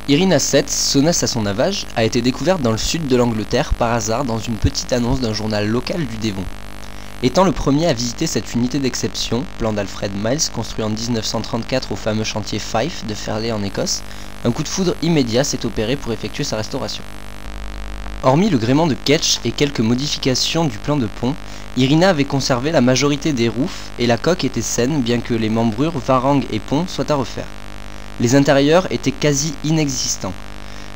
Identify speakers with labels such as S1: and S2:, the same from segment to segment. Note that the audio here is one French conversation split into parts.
S1: Irina VII, sonnesse à son navage, a été découverte dans le sud de l'Angleterre par hasard dans une petite annonce d'un journal local du Devon. Étant le premier à visiter cette unité d'exception, plan d'Alfred Miles construit en 1934 au fameux chantier Fife de Fairley en Écosse, un coup de foudre immédiat s'est opéré pour effectuer sa restauration. Hormis le gréement de Ketch et quelques modifications du plan de pont, Irina avait conservé la majorité des roufs et la coque était saine bien que les membrures, varangues et ponts soient à refaire. Les intérieurs étaient quasi inexistants.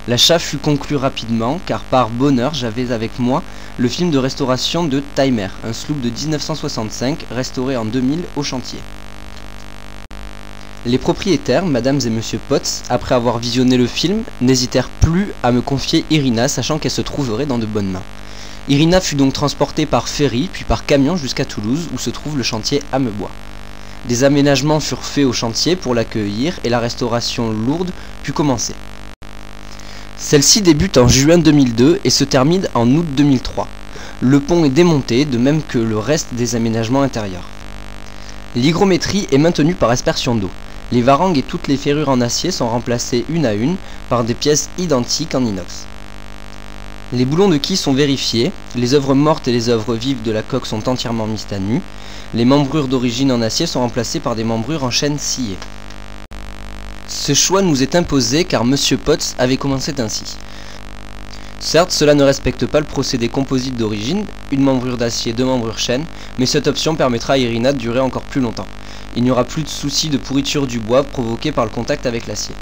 S1: L'achat fut conclu rapidement car par bonheur j'avais avec moi le film de restauration de Timer, un sloop de 1965 restauré en 2000 au chantier. Les propriétaires, Madame et Monsieur Potts, après avoir visionné le film, n'hésitèrent plus à me confier Irina sachant qu'elle se trouverait dans de bonnes mains. Irina fut donc transportée par ferry puis par camion jusqu'à Toulouse où se trouve le chantier Amebois. Des aménagements furent faits au chantier pour l'accueillir et la restauration lourde put commencer. Celle-ci débute en juin 2002 et se termine en août 2003. Le pont est démonté, de même que le reste des aménagements intérieurs. L'hygrométrie est maintenue par aspersion d'eau. Les varangues et toutes les ferrures en acier sont remplacées une à une par des pièces identiques en inox. Les boulons de quille sont vérifiés, les œuvres mortes et les œuvres vives de la coque sont entièrement mises à nu. Les membrures d'origine en acier sont remplacées par des membrures en chêne scié. Ce choix nous est imposé car Monsieur Potts avait commencé ainsi. Certes, cela ne respecte pas le procédé composite d'origine, une membrure d'acier, deux membrures chêne, mais cette option permettra à Irina de durer encore plus longtemps. Il n'y aura plus de souci de pourriture du bois provoqué par le contact avec l'acier.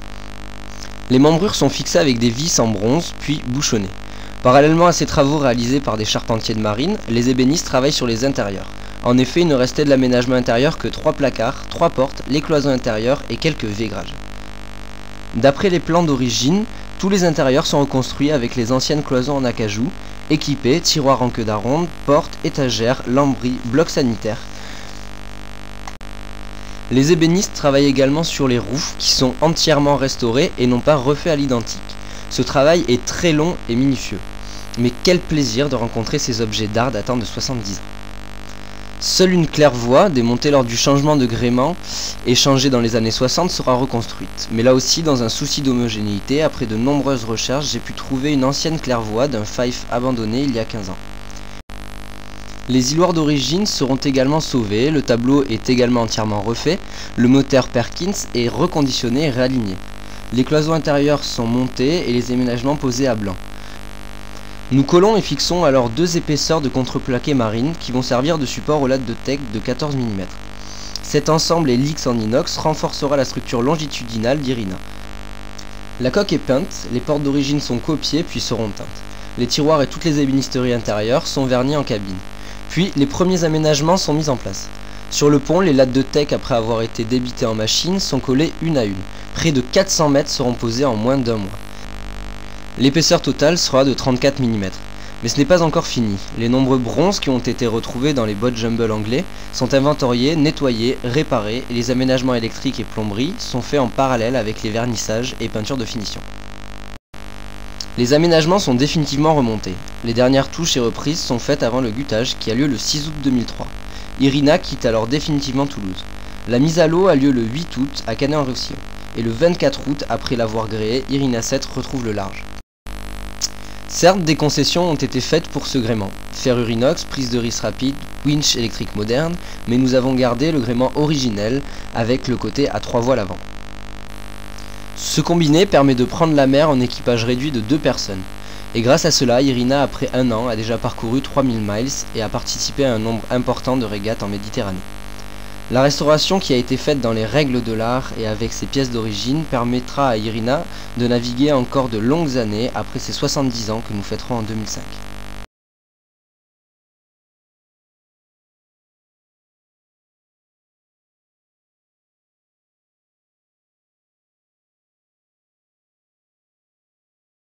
S1: Les membrures sont fixées avec des vis en bronze, puis bouchonnées. Parallèlement à ces travaux réalisés par des charpentiers de marine, les ébénistes travaillent sur les intérieurs. En effet, il ne restait de l'aménagement intérieur que 3 placards, 3 portes, les cloisons intérieures et quelques végrages. D'après les plans d'origine, tous les intérieurs sont reconstruits avec les anciennes cloisons en acajou, équipés, tiroirs en queue d'aronde, portes, étagères, lambris, blocs sanitaires. Les ébénistes travaillent également sur les roufs qui sont entièrement restaurés et non pas refaits à l'identique. Ce travail est très long et minutieux. Mais quel plaisir de rencontrer ces objets d'art datant de 70 ans. Seule une claire-voie, démontée lors du changement de gréement et changée dans les années 60, sera reconstruite. Mais là aussi, dans un souci d'homogénéité, après de nombreuses recherches, j'ai pu trouver une ancienne claire-voie d'un Fife abandonné il y a 15 ans. Les îloirs d'origine seront également sauvés, le tableau est également entièrement refait, le moteur Perkins est reconditionné et réaligné. Les cloisons intérieures sont montées et les aménagements posés à blanc. Nous collons et fixons alors 2 épaisseurs de contreplaqué marine qui vont servir de support aux lattes de teck de 14 mm. Cet ensemble et lix en inox renforcera la structure longitudinale d'Irina. La coque est peinte, les portes d'origine sont copiées puis seront teintes. Les tiroirs et toutes les ébénisteries intérieures sont vernis en cabine. Puis les premiers aménagements sont mis en place. Sur le pont, les lattes de teck après avoir été débitées en machine sont collées une à une. Près de 400 mètres seront posés en moins d'un mois. L'épaisseur totale sera de 34 mm. Mais ce n'est pas encore fini. Les nombreux bronzes qui ont été retrouvés dans les bottes jumble anglais sont inventoriés, nettoyés, réparés et les aménagements électriques et plomberie sont faits en parallèle avec les vernissages et peintures de finition. Les aménagements sont définitivement remontés. Les dernières touches et reprises sont faites avant le guttage qui a lieu le 6 août 2003. Irina quitte alors définitivement Toulouse. La mise à l'eau a lieu le 8 août à Canet-en-Roussillon. Et le 24 août, après l'avoir gréé, Irina VII retrouve le large. Certes, des concessions ont été faites pour ce gréement. Ferrure inox, prise de ris rapide, winch électrique moderne, mais nous avons gardé le gréement originel avec le côté à 3 voiles avant. Ce combiné permet de prendre la mer en équipage réduit de 2 personnes. Et grâce à cela, Irina, après 1 an, a déjà parcouru 3000 miles et a participé à un nombre important de régates en Méditerranée. La restauration qui a été faite dans les règles de l'art et avec ses pièces d'origine permettra à Irina de naviguer encore de longues années après ses 70 ans que nous fêterons en 2005.